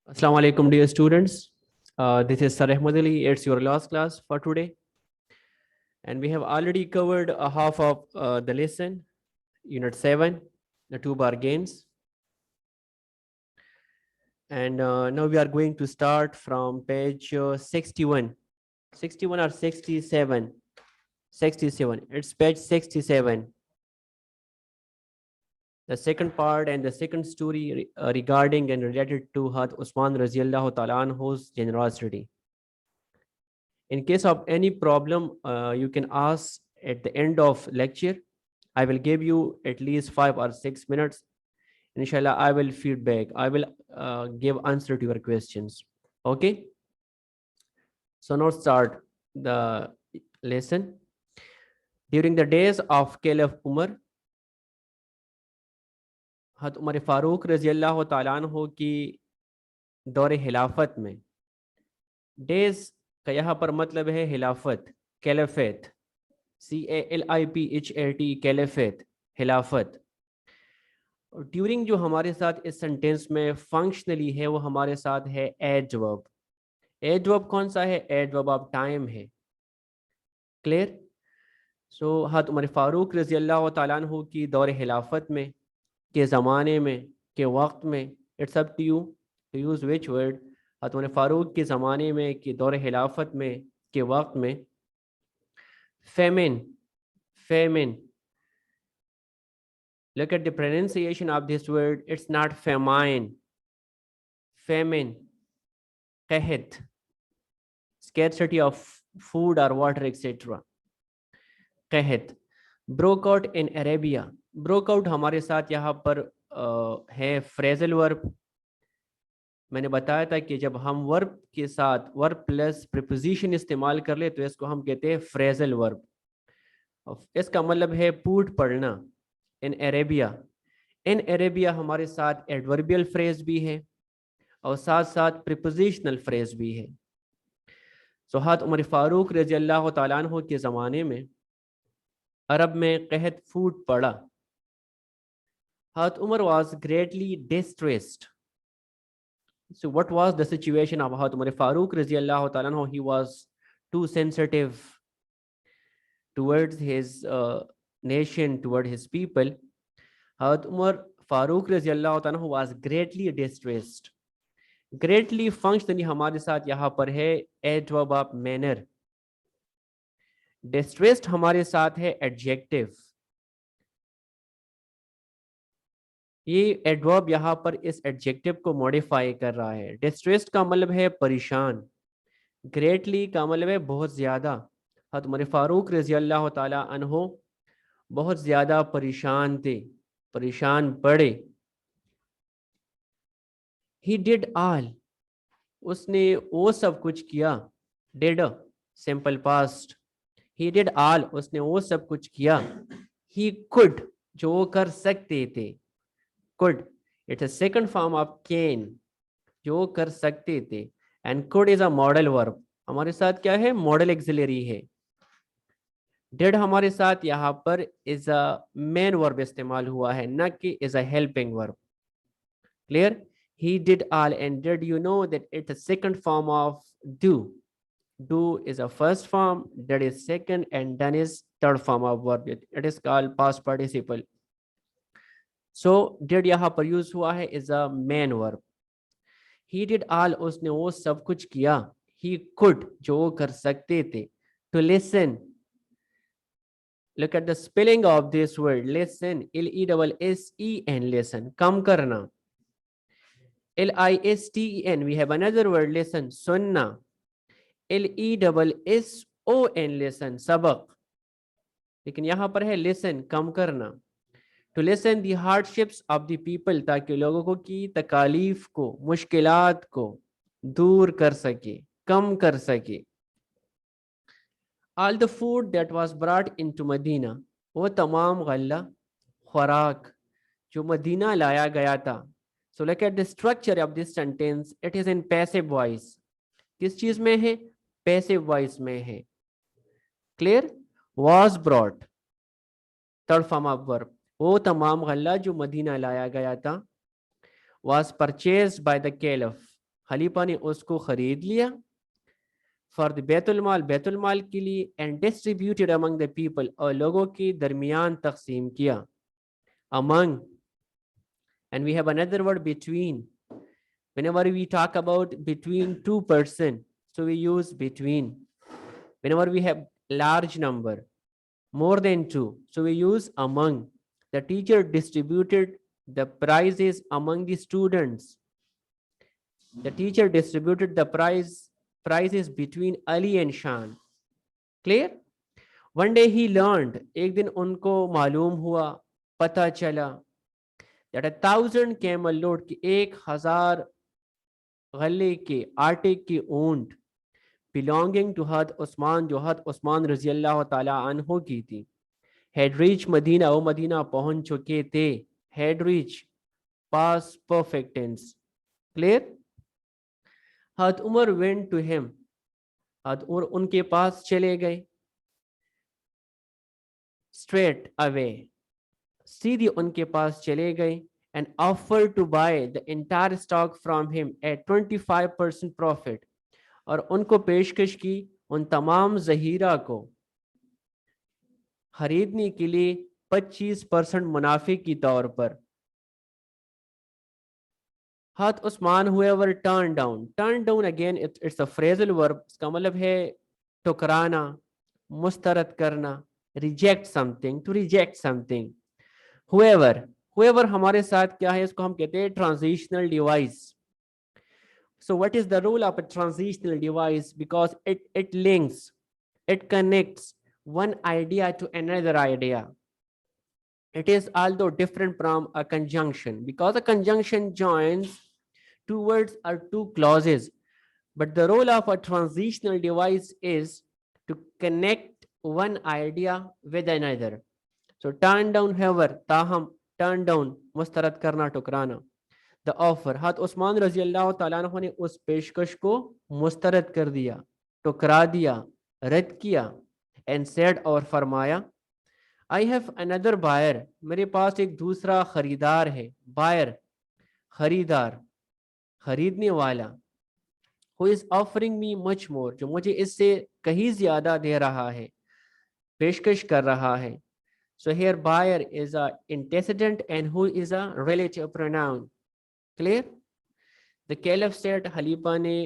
Assalamu alaikum, dear students. This is Sir Ahmad Ali. It's your last class for today. And we have already covered a half of the lesson, Unit 7, the two bar gains. And now we are going to start from page 61. 61 or 67? 67. It's page 67. The second part and the second story regarding and related to Had Usman Raziallahu Ta'ala anhu's generosity. In case of any problem, you can ask at the end of lecture. I will give you at least 5 or 6 minutes. Inshallah, I will feedback. I will give answer to your questions. Okay. So now start the lesson. During the days of Caliph Umar, हज़रत उमर फारूक रजी अल्लाह तआला अन्हु की दौरे हिलाफत में, days का यहाँ पर मतलब है हिलाफत, कैलिफेट, CALIPHAT, कैलिफेट, हिलाफत। ड्यूरिंग जो हमारे साथ इस सेंटेंस में फंक्शनली है वो हमारे साथ है एज वर्ब। एज वर्ब कौन सा है? एज वर्ब ऑफ टाइम है। क्लियर? सो हज़रत उमर फारूक रजी अल्लाह तआला अन्हु की दौरे हिलाफत में, के ज़माने में, के वक्त में, it's up to you to use which word. हज़रत उमर फारूक के ज़माने में, के दौरे हिलाफत में, के वक्त में, famine, famine, look at the pronunciation of this word, it's not famine, famine, qahit, scarcity of food or water, etc. qahit, broke out in Arabia। broke out हमारे साथ यहाँ पर है फ्रेजल वर्ब। मैंने बताया था कि जब हम वर्ब के साथ वर्ब प्लस प्रीपोजिशन इस्तेमाल कर ले तो इसको हम कहते हैं फ्रेजल वर्ब। इसका मतलब है फूट पड़ना। इन अरेबिया, इन अरेबिया हमारे साथ एडवर्बियल फ्रेज भी है और साथ साथ प्रीपोजिशनल फ्रेज भी है। सो हज़रत उमर फारूक रज़ी अल्लाह तआला अन्हु के ज़माने में अरब में कहत फूट पड़ा। हज़रत Umar was greatly distressed. So what was the situation of Hazrat Umar Farooq radiallahu ta'ala anhu? He was too sensitive towards his nation, toward his people. Hazrat Umar Farooq radiallahu ta'ala anhu was greatly distressed. Greatly functionally हमारे साथ यहाँ पर है adverb of manner. Distressed हमारे साथ है adjective. ये adverb यहाँ पर इस एडजेक्टिव को मॉडिफाई कर रहा है। डिस्ट्रेस्ड का मतलब है परेशान, ग्रेटली का मतलब है बहुत ज्यादा। हज़रत उमर फारूक रज़ी अल्लाह ताला अन्हो बहुत ज्यादा परेशान थे, परेशान पड़े। ही डिड ऑल, उसने वो सब कुछ किया। Did simple past, he did all, उसने वो सब कुछ किया। ही कुड, जो वो कर सकते थे। could, it's a second form of can, जो कर सकते थे। and could is a modal verb, हमारे साथ क्या है? मॉडल एक्सिलरी है। did हमारे साथ यहाँ पर is a main verb इस्तेमाल हुआ है, न कि is a helping verb। clear? he did all, and did, you know that it's a second form of do। do is a first form, did is second, and done is third form of verb। it is called past participle। So did यहाँ पर use हुआ है is a main verb. He did all, उसने वो सब कुछ किया। He could, जो वो कर सकते थे। To lessen, look at the spelling of this word lessen, LESSEN, lessen, कम करना। LISTEN, we have another word listen, सुनना। LESSON, लिसन, सबक। लेकिन यहाँ पर है लिसन, कम करना। To lessen the hardships of the people, ताकि लोगों को की तकालीफ को, मुश्किलात को दूर कर सके, कम कर सके। All the food that was brought into Medina, वो तमाम गल्ला खुराक जो मदीना लाया गया था। So look at the structure of this sentence, it is in passive voice. किस चीज में है? पैसिव वॉइस में है। Clear? Was brought, third form of verb. वो तमाम गल्ला जो मदीना लाया गया था। was purchased by the caliph, खलीफा ने उसको खरीद लिया फॉर द बैतुल माल के लिए and distributed among the people और लोगों के दरमियान तकसीम किया among and we have another word between whenever we talk about between two person so we use between whenever we have large number more than two so we use among the teacher distributed the prizes among the students the teacher distributed the prizes between Ali and Shan clear one day he learned एक दिन उनको मालूम हुआ पता चला that 1,000 camel load की 1,000 गले के आटे के ऊंट belonging to हद उस्मान जो हद उस्मान रजी अल्लाह ताला अन्हो की थी had reached मदीना वो मदीना पहुंच चुके थे had reached past perfect tense clear हद उमर went to him हद उमर उनके पास चले गए straight away सीधी उनके पास चले गए and offered to buy the entire stock from him at 25% profit और उनको पेशकश की उन तमाम ज़हीरा को खरीदने के लिए 25% मुनाफे की तौर पर हाथ Usman whoever turned down again it's a phrasal verb इसका मतलब है ठुकराना मुस्तरद करना reject something whoever हमारे साथ क्या है इसको हम कहते हैं transitional device so what is the role of a transitional device because it links it connects one idea to another idea it is although different from a conjunction because a conjunction joins two words or two clauses but the role of a transitional device is to connect one idea with another so turn down however ताहम turn down मुस्तरद करना टुकराना the offer हाथ उस्मान रजी अल्लाह ताला अन्हु ने उस पेशकश को मुस्तरद कर दिया टुकरा दिया रद्द किया and said और फरमाया I have another buyer मेरे पास एक दूसरा खरीदार है buyer खरीदार खरीदने वाला who is offering me much more जो मुझे इससे कहीं ज्यादा दे रहा है पेशकश कर रहा है so here buyer is a antecedent and who is a relative pronoun clear the caliph said खलीफा ने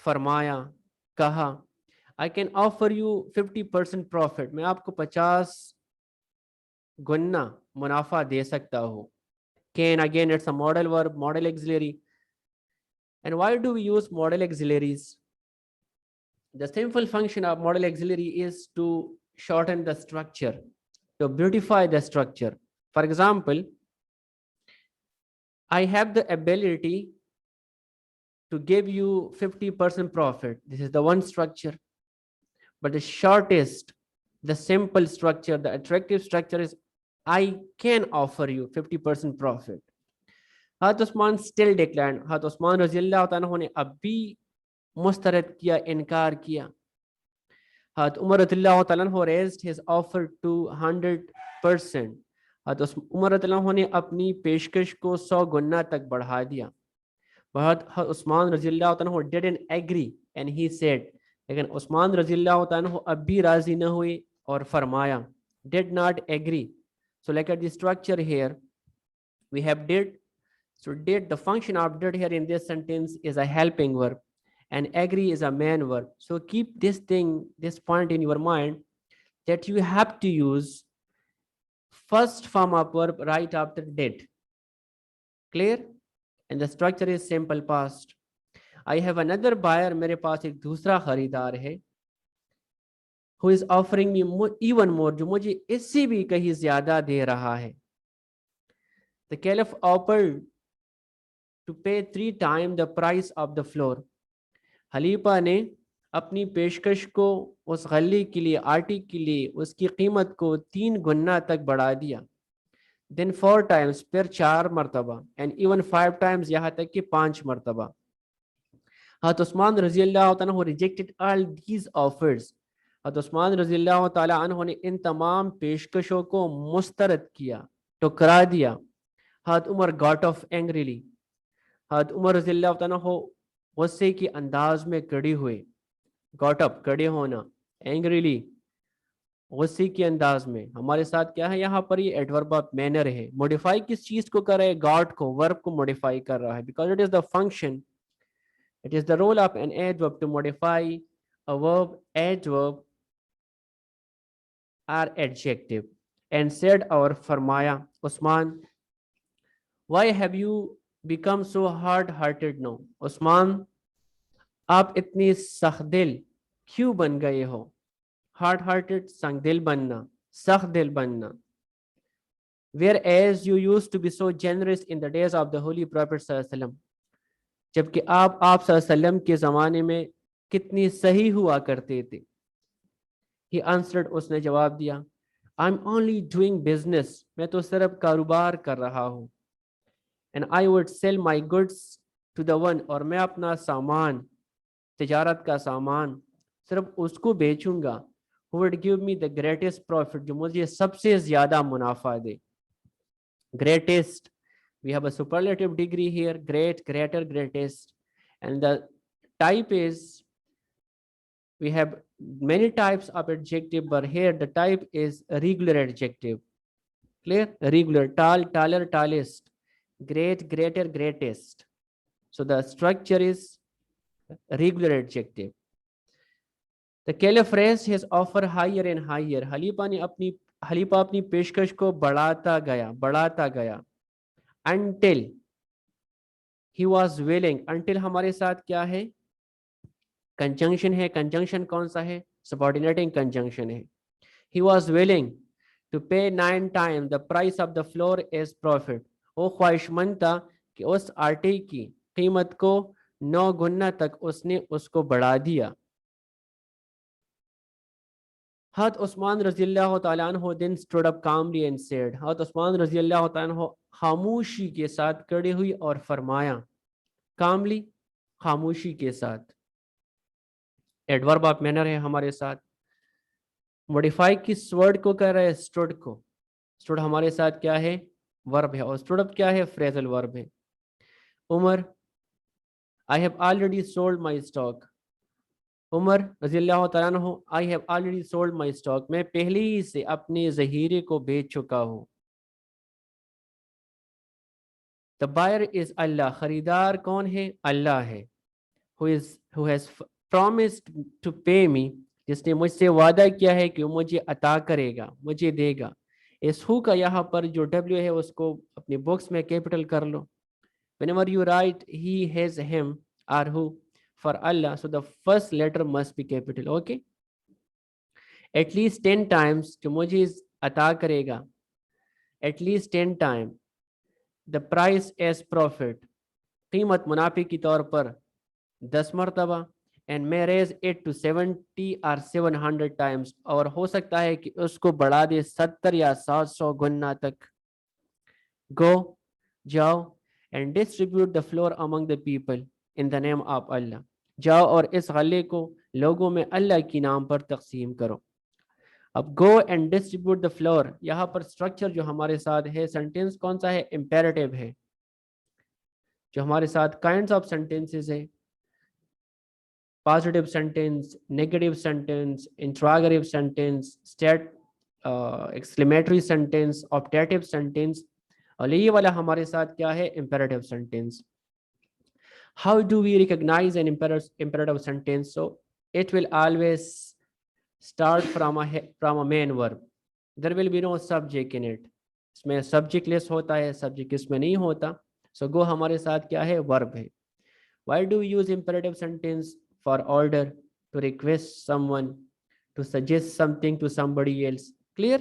फरमाया कहा I can offer you 50% profit मैं आपको 50 गुना मुनाफा दे सकता हूँ can again it's a modal verb modal auxiliary and why do we use modal auxiliaries the simple function of modal auxiliary is to shorten the structure to beautify the structure for example I have the ability to give you 50% profit. This is the one structure. But the shortest, the simple structure, the attractive structure is I can offer you 50% profit. Hazrat Usman still declined. Hazrat Usman रज़ियल्लाहु अन्हु ने अभी मुस्तरद किया, इनकार किया. Hazrat Umar रज़ियल्लाहु अन्हु raised his offer to 100%. Hazrat Umar रज़ियल्लाहु अन्हु ने अपनी पेशकश को 100 गुना तक बढ़ा दिया. But Usman रज़ियल्लाहु अन्हु didn't agree and he said, लेकिन उस्मान रज़ियल्लाहु अन्हु अब भी राजी न हुए और फरमाया, did not agree. So look at the structure here. We have did. So did, the function of did here in this sentence is a helping verb and agree is a main verb. So keep this point in your mind that you have to use first form of verb right after did. Clear? And the structure is simple past. I have another buyer, मेरे पास एक दूसरा खरीदार है, who is offering me even more, जो मुझे इससे भी कहीं ज्यादा दे रहा है. The caliph offered to pay 3 times the price of the floor. खलीफा ने अपनी पेशकश को उस गली के लिए, आटे के लिए, उसकी कीमत को 3 गुना तक बढ़ा दिया. Then 4 times, फिर 4 मरतबा, and even 5 times, यहाँ तक कि 5 मरतबा. Hazrat Usman रज़ियल्लाहु अन्हु rejected all these offers. Hazrat Usman रज़ियल्लाहु ताला अन्हु ने इन तमाम पेशकशों को मुस्तरद किया, टुकरा दिया. Hazrat Umar got off angrily. Hazrat Umar रज़ियल्लाहु अन्हु गुस्से की अंदाज में खड़ी हुई, गॉट अप खड़े होना, एंग्रीली गुस्से के अंदाज में। हमारे साथ क्या है यहाँ पर, ये एडवर्ब ऑफ मैनर है। मॉडिफाई किस चीज को कर रहा है, गॉट को, वर्ब को मॉडिफाई कर रहा है, because it is the function, it is the role of an adverb to modify a verb, adverb or adjective. And said और फरमाया, Usman why have you become so hard hearted no, Usman आप इतनी सख्त दिल क्यों बन गए हो। हार्ड हार्टेड संग दिल बनना, सख्त दिल बनना। Whereas you used to be so generous in the days of the Holy Prophet sallallahu alaihi wasallam, जबकि आप सल्लल्लाहु अलैहि वसल्लम के ज़माने में कितनी सही हुआ करते थे। He answered, उसने जवाब दिया, I'm only doing business, मैं तो सिर्फ कारोबार कर रहा हूँ। And I would sell my goods to the one, और मैं अपना सामान, तिजारत का सामान सिर्फ उसको बेचूंगा, who would give me the greatest profit, जो मुझे सबसे ज़्यादा मुनाफा दे। Greatest, we have a superlative degree here, great, greater, greatest. And the type is, we have many types of adjective, but here the type is a regular adjective. Clear? Regular, tall, taller, tallest, great, greater, greatest. So the structure is regular adjective. The caliph raised his offer higher and higher. हलीफा अपनी पेशकश को बढ़ाता गया until he was willing, until हमारे साथ क्या है, conjunction है। कंजंक्शन कौन सा है, सबऑर्डिनेटिंग कंजंक्शन है। he was willing to pay 9 times the price of the flour as profit, वो ख्वाहिशमंद था कि उस आटे की कीमत को 9 गुना तक उसने उसको बढ़ा दिया। हज़रत उस्मान रज़ियल्लाहु ताला अन्हु then stood up calmly and said, हज़रत उस्मान रज़ियल्लाहु ताला अन्हु खामोशी के साथ खड़ी हुई और फरमाया, कामली खामोशी के साथ, एडवर्ब ऑफ मैनर है हमारे साथ। मॉडिफाई किस वर्ड को कर रहा है, स्टूड को। स्टूड हमारे साथ क्या है, वर्ब है, और स्टूड अप क्या है, फ्रेजल वर्ब है। Umar, I have already sold my stock, Umar रज़ियल्लाहु तआला अन्हु, I have already sold my stock, मैं पहले ही से अपने ज़हीरे को बेच चुका हूँ। द बायर इज अल्लाह, खरीदार कौन है, अल्लाह है। हु हैज प्रॉमिस्ड टू पे मी, जिसने मुझसे वादा किया है कि वो मुझे अता करेगा, मुझे देगा। इस हु का यहाँ पर जो डब्ल्यू है उसको अपनी बुक्स में कैपिटल कर लो। whenever you write he, his, him or who for Allah, so the first letter must be capital. Okay, at least 10 times, जो मुझे अता करेगा, at least 10 times the price as profit, कीमत मुनाफे की तौर पर 10 मरतबा, and may raise it to 70 or 700 times, और हो सकता है कि उसको बढ़ा दे 70 या 700 गुना तक। go, जाओ, and distribute the flour among the people in the name of Allah, जाओ और इस गले को लोगों में अल्लाह की नाम पर तकसीम करो। अब go and distribute the flour, यहाँ पर स्ट्रक्चर जो हमारे साथ है, सेंटेंस कौन सा है, इम्पेरेटिव है। जो हमारे साथ काइंड्स ऑफ सेंटेंसेस है, positive sentence, negative sentence, interrogative sentence, state exclamatory sentence, optative sentence, और ये वाला हमारे साथ क्या है, imperative sentence. How do we recognise an imperative sentence? So it will always start from a main verb, there will be no subject in it. इसमें subjectless होता है, सब्जेक्ट इसमें नहीं होता। सो गो हमारे साथ क्या है, वर्ब है। Why do we use imperative sentence? For order, to request someone, to suggest something to somebody else. Clear?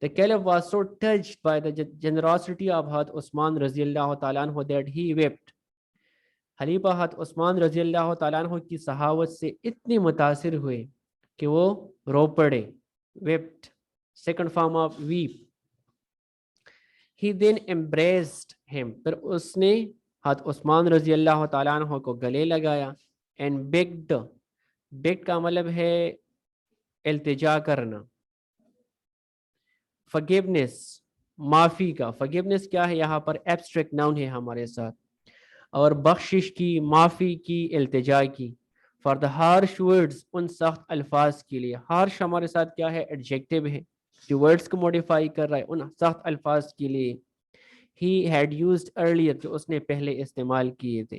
The caliph was so touched by the generosity of Hazrat Usman रज़ियल्लाहु ताला अन्हु that he wept. खलीफा हज़रत उस्मान रज़ियल्लाहु ताला अन्हु की सहावत से इतने मुतासिर हुए कि वो रो पड़े। wept, second form of weep. He then embraced him, फिर उसने हज़रत उस्मान रज़ियल्लाहु ताला अन्हु को गले लगाया। एंड बेग्ड, बेग्ड का मतलब है इल्तिजा करना। फॉरगिवनेस, माफ़ी का। फॉरगिवनेस क्या है, यहाँ पर एब्स्ट्रैक्ट नाउन है हमारे साथ। और बख्शिश की, माफ़ी की, इल्तिजा की। फॉर द हार्श वर्ड्स, उन सख्त अल्फाज के लिए। हार्श हमारे साथ क्या है? एडजेक्टिव है जो वर्ड्स को मॉडिफाई कर रहा है, उन सख्त अल्फाज के लिए। ही हैड यूज्ड अर्लियर, जो उसने पहले इस्तेमाल किए थे।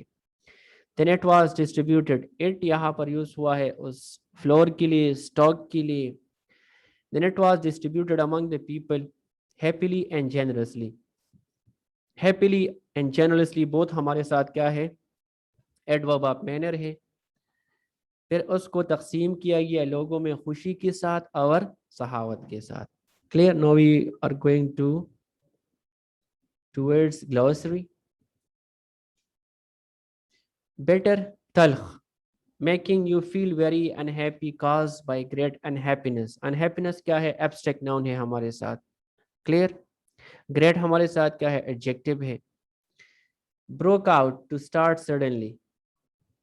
Then it was distributed, it यहाँ पर यूज हुआ है उस फ्लोर के लिए, स्टॉक के लिए। Then it was distributed among the people happily and generously. Happily and generously both हमारे साथ क्या है? एडवर्ब ऑफ मैनर है। फिर उसको तकसीम किया गया लोगों में खुशी के साथ और सहावत के साथ। Clear? No we are going to towards glossary. Bitter, तल्ख, making you feel very unhappy caused by great unhappiness। Unhappiness क्या है? एब्स्ट्रैक्ट नाउन है हमारे साथ। क्लियर? ग्रेट हमारे साथ क्या है? एडजेक्टिव है। Broke out, to start suddenly,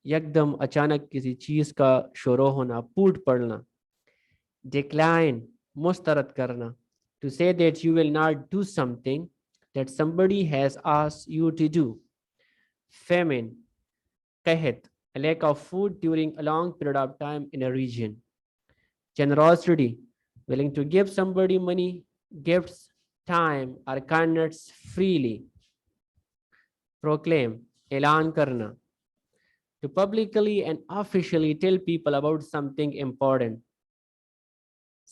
यकदम अचानक किसी चीज का शुरू होना, फूट पड़ना। डिक्लाइन, मुस्तरद करना, to say that you will not do something that somebody has asked you to do। famine, कहत, a lack of food during a long period of time in a region। generosity, willing to give somebody money, gifts, time or kindness freely। proclaim, ऐलान करना, to publicly and officially tell people about something important।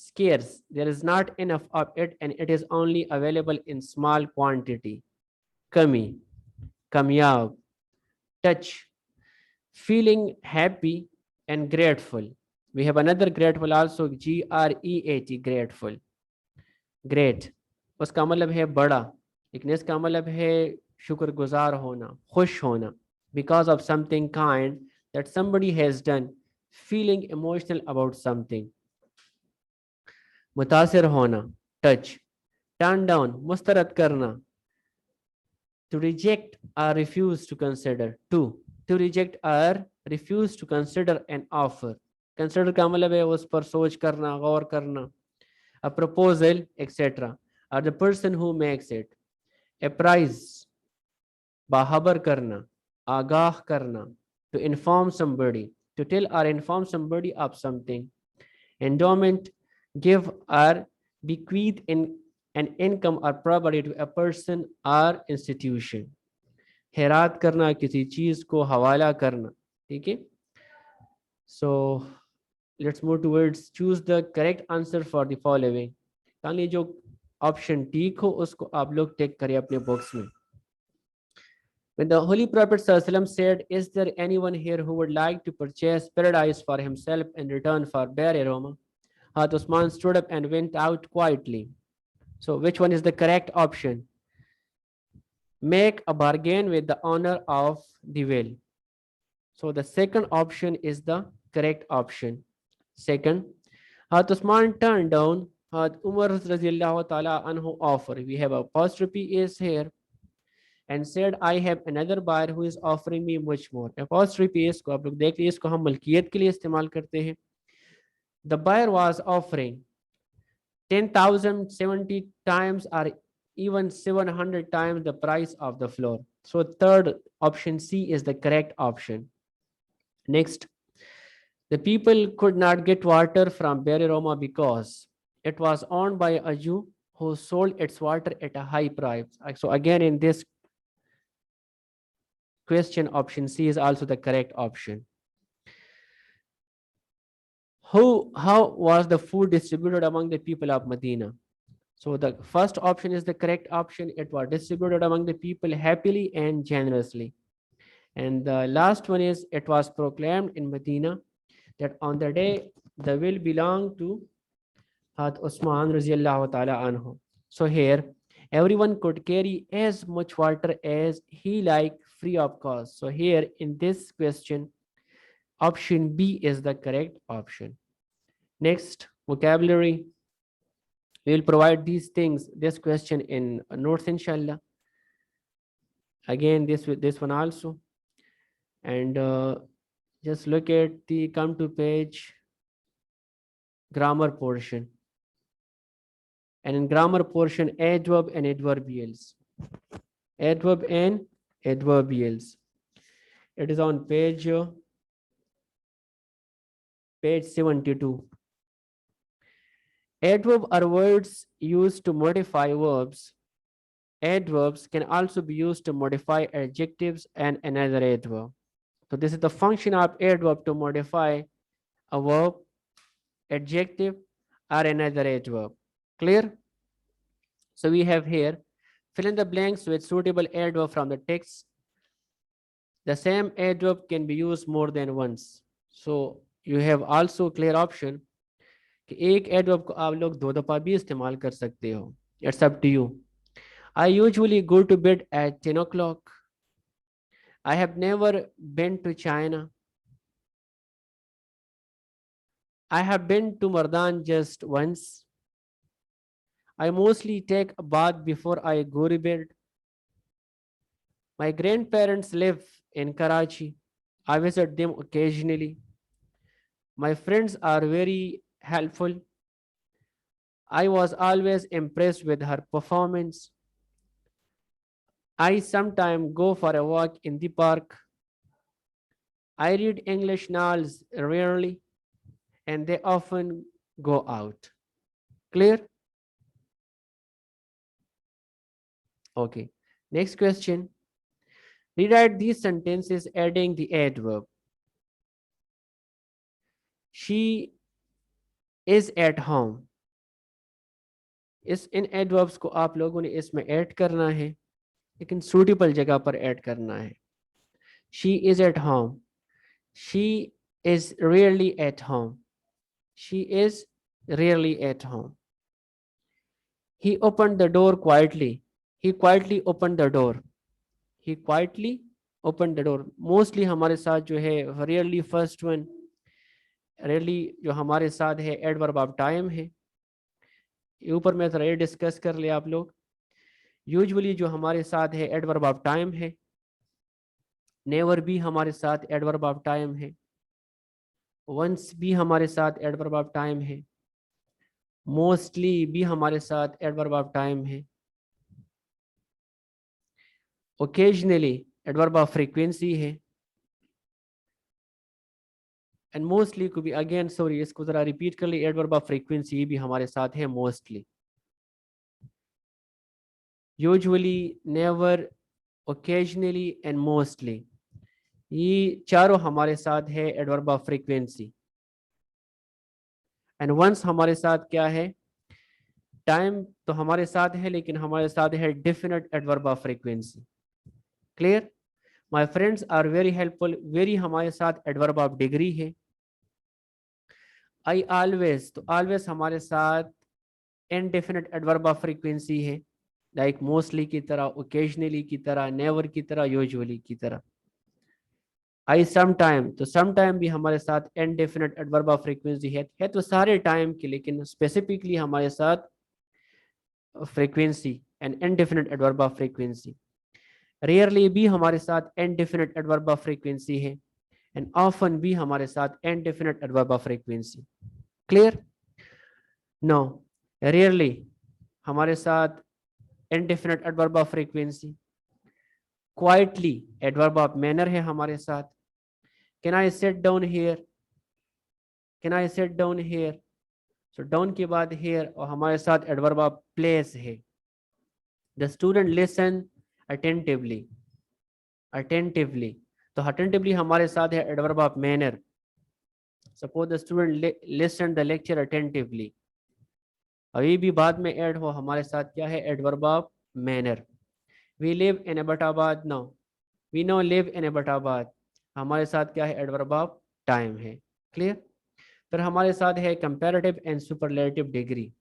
scarce, there is not enough of it and it is only available in small quantity। कमी, कामयाब। touch, feeling happy and grateful। we have another grateful also, G-R-E-A-T, grateful। great, उसका मतलब है बड़ा, लेकिन इसका मतलब है शुक्रगुजार होना, खुश होना। because of something kind that somebody has done, feeling emotional about something। मुतासिर होना, touch। turn down, मुस्तरद करना, to reject or refuse to consider। to reject or refuse to consider an offer। consider का मतलब है उस पर सोच करना, गौर करना। a proposal etc, or the person who makes it। apprise, बाहबर करना, आगाह करना, to inform somebody, to tell or inform somebody of something। endowment, give or bequeath in an income or property to a person or institution। हैरात करना, किसी चीज को हवाला करना। ठीक है? So let's move towards choose the correct answer for the following. ताकि जो ऑप्शन ठीक हो उसको आप लोग टेक करें अपने बॉक्स में। When the Holy Prophet ﷺ said, "Is there anyone here who would like to purchase paradise for himself in return for bare aroma?" Hazrat Usman stood up and went out quietly. So which one is the correct option? Make a bargain with the owner of the well। So the second option is the correct option. Second, Hazrat Usman turned down Hazrat Umar Radhiyallahu Ta'ala anhu offer. We have apostrophe is here and said, I have another buyer who is offering me much more। apostrophe is को आप लोग देख लीजिए, इसको हम मलकियत के लिए इस्तेमाल करते हैं। The buyer was offering 10,070 times or even 700 times the price of the floor। So third option C is the correct option. Next, the people could not get water from Bare Roma because it was owned by a Jew who sold its water at a high price। So again, in this question, option C is also the correct option. How was the food distributed among the people of Medina? So the first option is the correct option. It was distributed among the people happily and generously. And the last one is, it was proclaimed in Medina that on the day the will belong to Hazrat Usman Raziyallahu Ta'ala anhu. So here, everyone could carry as much water as he liked free of cost. So here in this question, option B is the correct option. Next, vocabulary. We will provide these things, this question in notes inshallah. Again, this one also. And just look at the, come to page grammar portion. And in grammar portion, adverb and adverbials. Adverb and adverbials. It is on page 72. Adverb are words used to modify verbs. Adverbs can also be used to modify adjectives and another adverb. So this is the function of adverb, to modify a verb, adjective, or another adverb. Clear? So we have here, fill in the blanks with suitable adverb from the text. The same adverb can be used more than once. So you have also clear option कि एक adverb को आप लोग 2 दफा भी इस्तेमाल कर सकते हो. It's up to you. I usually go to bed at 10 o'clock. I have never been to China. I have been to Mardan just once. I mostly take a bath before I go to bed. My grandparents live in Karachi. I visit them occasionally. My friends are very helpful. I was always impressed with her performance. I sometimes go for a walk in the park. I read English novels rarely, and they often go out. Clear? Okay. Next question. Rewrite these sentences adding the adverb. She is at home. इस इन adverbs को आप लोगों ने इसमें add करना है, लेकिन suitable जगह पर ऐड करना है. She is at home. She is rarely at home. She is rarely at home. He opened the door quietly. He quietly opened the door. He quietly opened the door. Mostly हमारे साथ जो है rarely first one, rarely जो हमारे साथ है adverb of time है. ऊपर में जरा ये डिस्कस कर ले आप लोग. यूजुअली जो हमारे साथ है एडवर्ब ऑफ टाइम है. नेवर भी हमारे साथ एडवर्ब ऑफ टाइम है. वंस भी हमारे साथ एडवर्ब ऑफ टाइम है. मोस्टली भी हमारे साथ एडवर्ब ऑफ टाइम है. ओकेजनली एडवर्ब ऑफ फ्रीक्वेंसी है. एंड मोस्टली को भी अगेन सॉरी इसको जरा रिपीट कर ली, एडवर्ब ऑफ फ्रीक्वेंसी भी हमारे साथ है mostly. Usually, never, occasionally and mostly, ये चारों हमारे साथ है adverb of frequency. And once हमारे साथ क्या है, टाइम तो हमारे साथ है लेकिन हमारे साथ है definite adverb of frequency. Clear? My friends are very helpful, very हमारे साथ एडवर्ब ऑफ डिग्री है. आई ऑलवेज, तो ऑलवेज हमारे साथ इनडेफिनेट एडवर्ब ऑफ फ्रीक्वेंसी है, लाइक मोस्टली की तरह, ओकेजनली की तरह, नेवर की तरह, यूजुअली की तरह. आई सम टाइम, तो सम टाइम भी हमारे साथ इनडेफिनेट एडवर्ब ऑफ फ्रीक्वेंसी है तो सारे टाइम के, लेकिन स्पेसिफिकली हमारे साथ frequency and indefinite adverb of frequency. Rarely भी हमारे साथ इनडेफिनेट एडवर्ब ऑफ फ्रीक्वेंसी है. एंड ऑफन भी हमारे साथ indefinite adverb of frequency. Clear? No, rarely हमारे साथ indefinite adverb of frequency. Quietly adverb of manner है हमारे साथ. Can I sit down here, can I sit down here, so down के बाद हियर, और हमारे साथ एडवर्ब ऑफ प्लेस है. The student listen attentively, attentively, तो अटेंटिवली हमारे साथ है adverb of manner. Suppose the student listen the lecture attentively, अभी भी बाद में ऐड हो, हमारे साथ क्या है, adverb of manner. We live in Abbottabad now, we now live in Abbottabad, हमारे साथ क्या है, एडवर्ब ऑफ टाइम है. क्लियर? फिर हमारे साथ है comparative and superlative degree.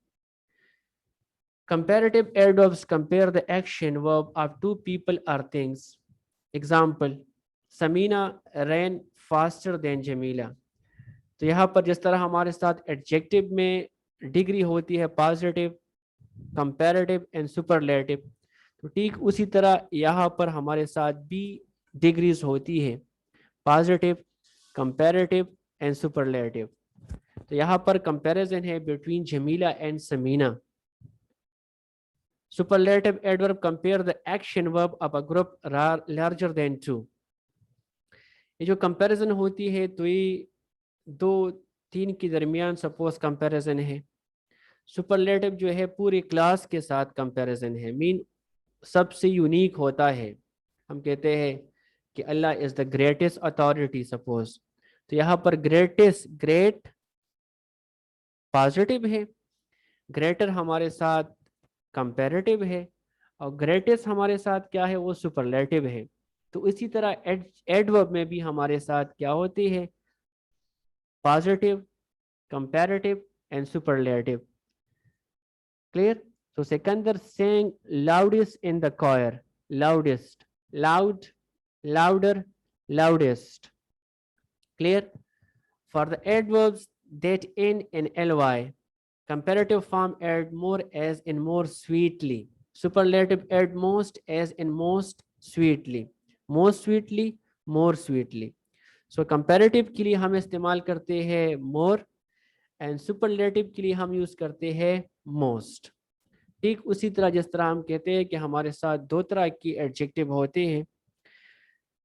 Comparative adverbs compare the action verb of two people और things. Example, Samina ran faster than Jamila. तो यहाँ पर जिस तरह हमारे साथ एडजेक्टिव में डिग्री होती है पॉजिटिव, कंपैरेटिव एंड सुपरलेटिव, तो ठीक उसी तरह यहाँ पर हमारे साथ भी डिग्रीज होती है पॉजिटिव, कंपैरेटिव एंड सुपरलेटिव. तो यहाँ पर कंपैरिजन है between Jamila and Samina. Superlative adverb compare the action verb of a group larger than two. ये जो कंपैरिजन होती है तो ये दो तीन के दरमियान सपोज कंपैरिजन है। सुपरलेटिव जो है पूरी क्लास के साथ कंपैरिजन है, मीन सबसे यूनिक होता है। हम कहते हैं कि Allah is the greatest authority suppose, तो यहाँ पर ग्रेटेस्ट, ग्रेट पॉजिटिव है, ग्रेटर हमारे साथ कंपैरेटिव है, और ग्रेटेस्ट हमारे साथ क्या है, वो सुपरलेटिव है। तो इसी तरह एडवर्ब में भी हमारे साथ क्या होती है, positive, comparative and superlative. Clear? So Sikandar sang loudest in the choir. Loudest, loud, louder, loudest. Clear? For the adverbs that end in ly, comparative form add more as in more sweetly. Superlative add most as in most sweetly. Most sweetly, more sweetly. So comparative के लिए हम इस्तेमाल करते हैं more and superlative के लिए हम use करते हैं most. ठीक उसी तरह जिस तरह हम कहते हैं कि हमारे साथ दो तरह की एडजेक्टिव होते हैं,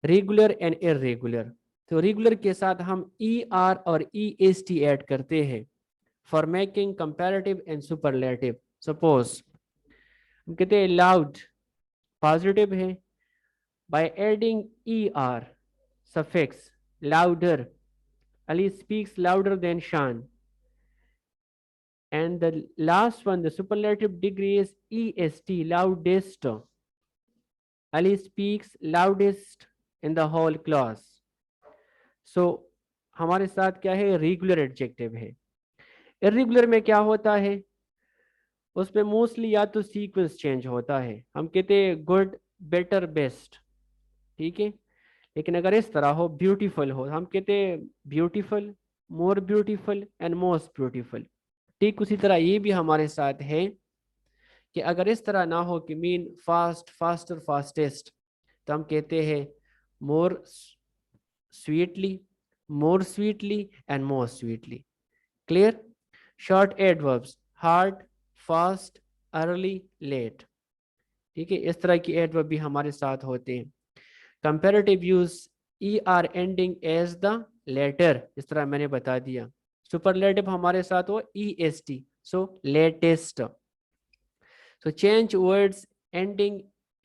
रेगुलर एंड इरेगुलर। तो रेगुलर के साथ हम ई आर और ई एस टी ऐड करते हैं for making comparative and superlative. Suppose हम कहते हैं लाउड पॉजिटिव है, by adding E R suffix louder, Ali speaks louder than शान। And the last one, the superlative degree is est, loudest. Ali speaks loudest in the whole class. So हमारे साथ क्या है, regular adjective है। Irregular में क्या होता है, उसमें मोस्टली या तो सीक्वेंस चेंज होता है, हम कहते हैं गुड, बेटर, बेस्ट, ठीक है। लेकिन अगर इस तरह हो, ब्यूटीफुल हो, हम कहते हैं beautiful, more beautiful and most beautiful. ठीक उसी तरह ये भी हमारे साथ है कि अगर इस तरह ना हो कि मीन फास्ट, फास्टर, फास्टेस्ट, तो हम कहते हैं more sweetly, more sweetly and more sweetly. Clear? Short adverbs hard, fast, early, late, ठीक है, इस तरह की एडवर्ब भी हमारे साथ होते हैं। Comparative use E R ending as the letter, इस तरह मैंने बता दिया। सुपरलेटिव हमारे साथ हो E S T, so latest. So change words ending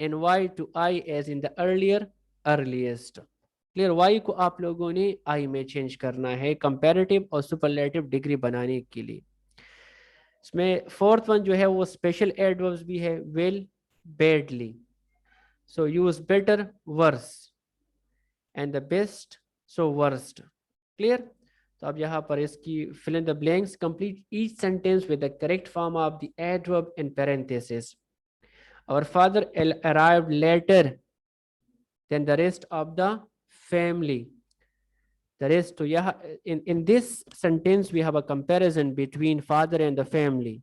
in y to I as in the earlier, earliest. Clear? y को आप लोगों ने I में चेंज करना है कंपैरेटिव और सुपरलेटिव डिग्री बनाने के लिए। इसमें फोर्थ वन जो है वो स्पेशल एडवर्ब्स भी है, well, badly. So use better, worse, and the best, so worst. Clear? तो अब यहाँ पर इसकी fill in the blanks, complete each sentence with the correct form of the adverb in parentheses. Our father arrived later than the rest of the family. The rest, so yeah, in this sentence we have a comparison between father and the family.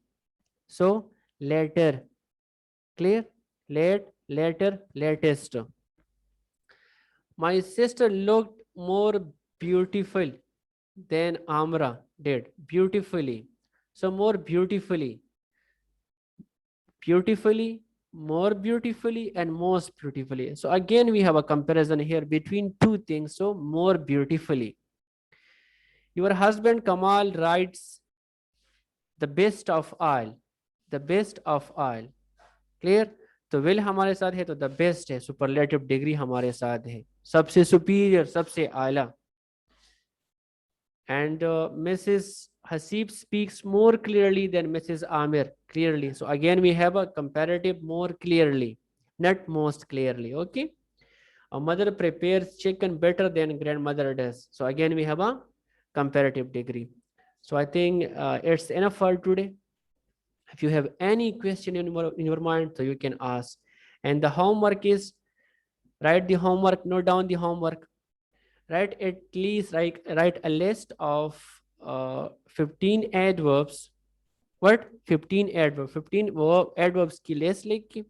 So later, clear? Late, later, latest. My sister looked more beautiful than Amra did. Beautifully. So more beautifully. Beautifully, more beautifully, and most beautifully. So again we have a comparison here between two things. So more beautifully. Your husband Kamal writes the best of all. The best of all. Clear? तो will हमारे साथ है तो the best है, superlative degree हमारे साथ है, सबसे superior, सबसे आला। And Mrs. Hasib speaks more clearly than Mrs. Amir. Clearly. So again we have a comparative more clearly, not most clearly. Okay. A mother prepares chicken better than grandmother does. So again we have a comparative degree. So I think it's enough for today. If you have any question in your mind, so you can ask. And the homework is, write the homework, note down the homework. Write at least write a list of 15 adverbs. What? 15 adverbs, 15 adverbs की list लिखी,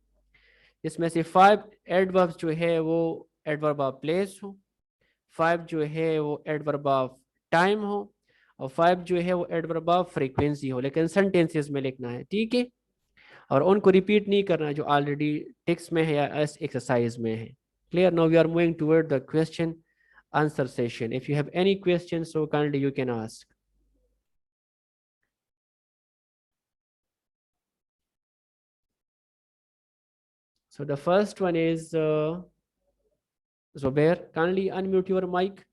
इसमें से 5 adverbs जो है वो adverb of place हो, 5 जो है वो adverb of time हो, और 5 जो है वो adverb of frequency हो, लेकिन sentences में लिखना है, ठीक है, और उनको रिपीट नहीं करना जो ऑलरेडी टेक्स्ट में है या एक्सरसाइज में है। Clear? Now we are moving toward the question answer session. If you have any questions, so kindly you can ask. So the first one is Zubair. Kindly unmute your mic.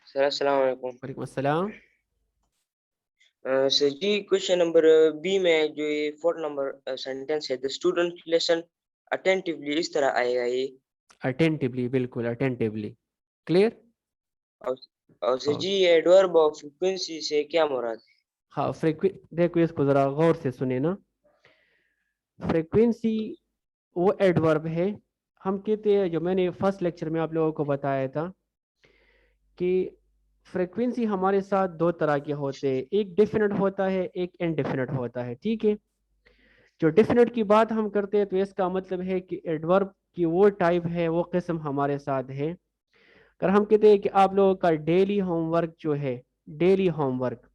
Sir अस्सलाम वालेकुम। वालेकुम अस्सलाम। Sir जी question number B में जो ये 4 number sentence है, the student listen attentively, इस तरह आएगा ये। Attentively, बिल्कुल attentively. Clear? और सर हाँ जी एडवर्ब ऑफ फ्रीक्वेंसी से क्या मुराद है? हाँ, देखो इसको जरा गौर से सुने ना। फ्रीक्वेंसी वो एडवर्ब है, हम कहते हैं, जो मैंने फर्स्ट लेक्चर में आप लोगों को बताया था कि फ्रीक्वेंसी हमारे साथ दो तरह के होते हैं, एक डेफिनेट होता है, एक इनडेफिनेट होता है। ठीक है, जो डेफिनेट की बात हम करते हैं तो इसका मतलब है कि एडवर्ब की वो टाइप है, वो किस्म हमारे साथ है। अगर हम कहते हैं कि आप लोगों का डेली होमवर्क जो है, डेली होमवर्क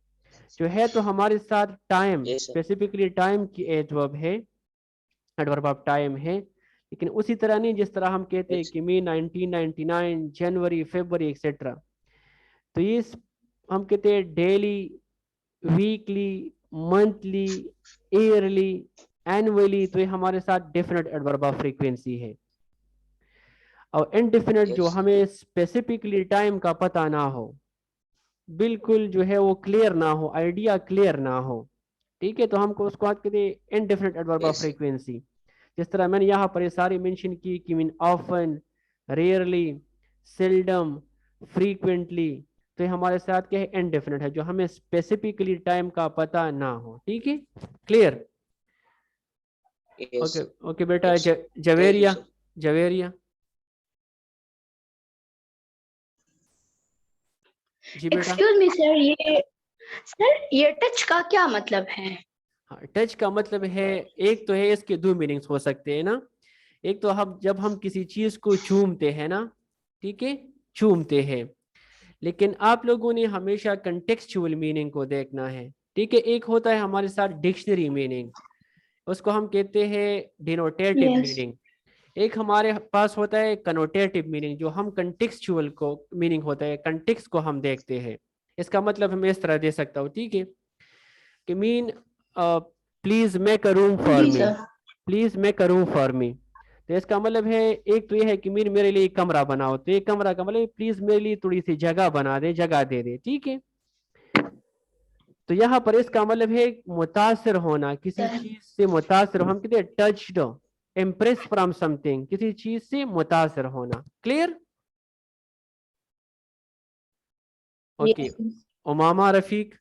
जो है, तो हमारे साथ time, yes sir. Specifically time की एडवर्ब है, एडवर्ब ऑफ टाइम है। लेकिन उसी तरह नहीं जिस तरह हम कहते हैं यस कि मी 1999 जनवरी फरवरी एक्सेट्रा, तो ये हम कहते हैं daily, weekly, monthly, yearly, annually, तो ये हमारे साथ डेफिनेट एडवर्ब ऑफ फ्रीक्वेंसी है। और इनडेफिनेट जो यस हमें स्पेसिफिकली टाइम का पता ना हो, बिल्कुल जो है वो क्लियर ना हो, आइडिया क्लियर ना हो, ठीक है, तो हमको उसको बात कहते हैं indefinite adverb of yes frequency. जिस तरह मैंने यहाँ पर ये सारी मेंशन की कि mean often, rarely, seldom, frequently, तो ये हमारे साथ क्या है, इनडेफिनेट है, जो हमें स्पेसिफिकली टाइम का पता ना हो। ठीक है, क्लियर? यस ओके ओके बेटा। Yes. Thank you Javeria, sir. Javeria ji बेटा। एक्सक्यूज मी सर, ये टच का क्या मतलब है? हाँ, टच का मतलब है, एक तो है इसके दो मीनिंग्स हो सकते हैं ना। एक तो हम जब हम किसी चीज को चूमते हैं ना, ठीक है, चूमते हैं, लेकिन आप लोगों ने हमेशा कंटेक्चुअल मीनिंग को देखना है। ठीक है, एक होता है हमारे साथ डिक्शनरी मीनिंग, उसको हम कहते हैं डिनोटेटिव यस। मीनिंग। एक हमारे पास होता है कनोटेटिव मीनिंग, जो हम कंटेक्चुअल को मीनिंग होता है, कंटेक्स्ट को हम देखते हैं। इसका मतलब मैं इस तरह दे सकता हूँ, ठीक है, कि mean please make a room for जी me, sir. Please make a room for me. तो इसका मतलब है, एक तो ये है कि मीन मेरे लिए कमरा बनाओ, तो ये कमरा का मतलब प्लीज मेरे लिए थोड़ी सी जगह बना दे, जगह दे दे। ठीक है, तो यहाँ पर इसका मतलब है मुतासिर होना, किसी सर चीज से मुतासिर, हम कहते हैं टच्ड, इम्प्रेस फ्रॉम समथिंग, किसी चीज से मुतासिर होना। Clear? Okay, yes. Umama Rafique.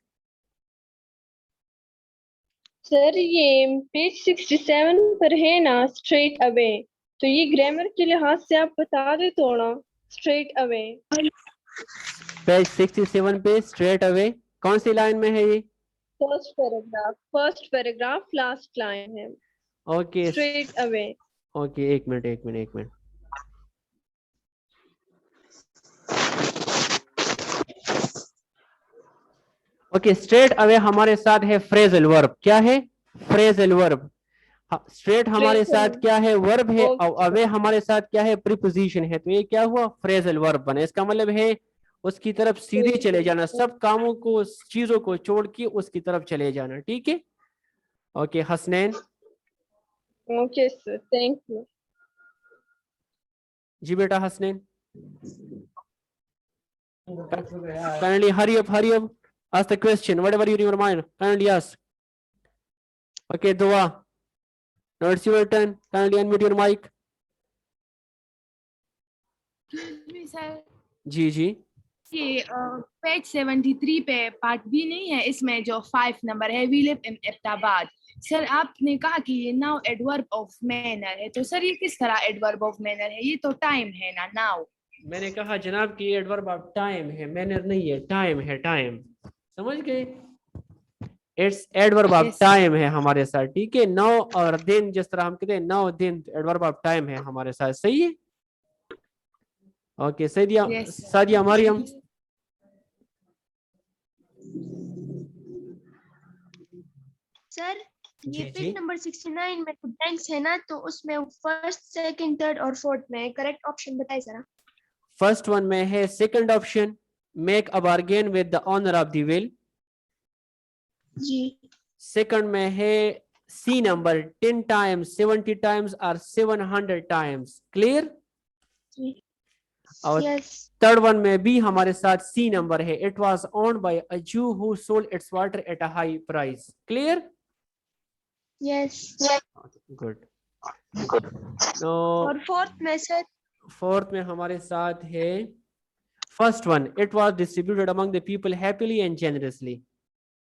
Sir ये पेज 67 पर है ना, स्ट्रेट अवे, तो ये ग्रामर के लिहाज से आप बता दे थोड़ा। Straight away. पेज 67 पे स्ट्रेट अवे, कौन सी लाइन में है ये? फर्स्ट पैराग्राफ लास्ट लाइन है। Okay straight away. ओके, एक मिनट एक मिनट एक मिनट। ओके, स्ट्रेट अवे हमारे साथ है फ्रेजल वर्ब। क्या है? Phrasal verb. स्ट्रेट हमारे Straight साथ away। क्या है? वर्ब है, और ओके। अवे हमारे साथ क्या है? प्रीपोजिशन है। तो ये क्या हुआ? फ्रेजल वर्ब बना। इसका मतलब है उसकी तरफ सीधे चले जाना, सब कामों को, चीजों को छोड़ के उसकी तरफ चले जाना। ठीक है, okay. Hasnain okay sir, thank you. जी बेटा, Hasnain kindly hurry up, ask the question whatever you in your mind, kindly ask. Okay, Dua, now it's your turn, kindly unmute your mic. Sir जी जी, ये पेज 73 पे पार्ट बी नहीं है, इसमें जो 5 नंबर है, वी लिव इन इब्ताबाद। सर आपने कहा कि ये नाउ एडवर्ब ऑफ मैनर है, तो सर ये किस तरह एडवर्ब ऑफ मैनर है? ये तो टाइम है ना, नाउ। मैंने कहा जनाब कि एडवर्ब ऑफ टाइम है, मैनर नहीं है, टाइम है, टाइम। समझ गए? It's adverb of yes time है हमारे साथ। ठीक है, नाउ और दिन, जिस तरह हम कहते हैं नाउ दिन, एडवर्ब ऑफ टाइम है हमारे साथ। सही है, ओके। सदिया, यस सादिया मरियम। सर जी ये जी, पेज नंबर 69 में तो ब्लैंक्स है ना, तो उसमें फर्स्ट सेकंड थर्ड और फोर्थ में करेक्ट ऑप्शन बताइए जरा। फर्स्ट वन में है second option, make a bargain with the honour of the will. जी। सेकंड में है सी नंबर 10 टाइम्स, 70 टाइम्स और 700 टाइम्स। क्लियर? और यस। थर्ड वन में भी हमारे साथ सी नंबर है, इट वाज ओन्ड बाय अ जू who sold it's water at a high price. Clear? Yes. Good. तो और फोर्थ में सर? फोर्थ में हमारे साथ है first one, it was distributed among the people happily and generously.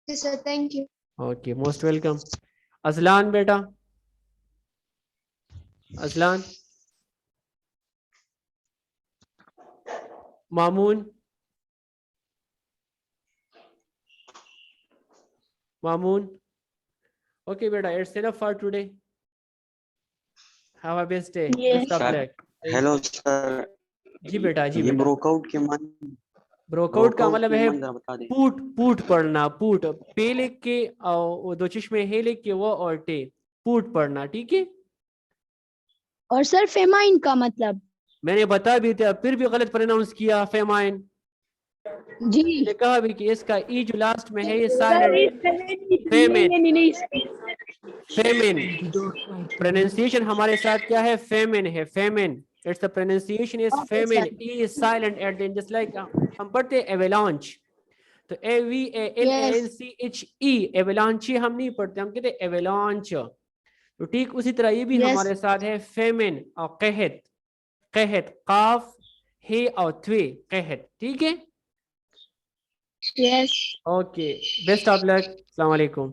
Sir thank you. Okay, most welcome. Ajlan बेटा, Ajlan. Mamoon, Mamoon. Okay बेटा, it's enough for today. Have a best day. Best of luck. Hello sir, जी बेटा, जी ये बेटा। Broke out के मन broke out का मतलब है जरा बता दें। पूट, पूट पढ़ना, पूट पे लिख के और दो चश्मे हे लिख के वो और टे, पूट पढ़ना, ठीक है? और सर फेमाइन का मतलब? मैंने बता भी था, फिर भी गलत प्रोनाउंस किया फेमाइन। जी मैंने कहा भी कि इसका ई जो लास्ट में है ये sir, silent, famine, famine. Pronunciation हमारे साथ क्या है? फेमिन है, famine. It's the pronunciation is Okay, famine, sir. E is silent at the end, just like हम पढ़ते हैं एवेलांच, तो AVALANCHE, एवेलांची हम नहीं पढ़ते, हम कहते हैं एवेलांच। तो ठीक उसी तरह ये भी Yes. हमारे साथ है फेमिन और कहत, कहत काफ हे और थ्वे, कहत, ठीक है? Yes. Okay, best of luck. अस्सलाम वालेकुम।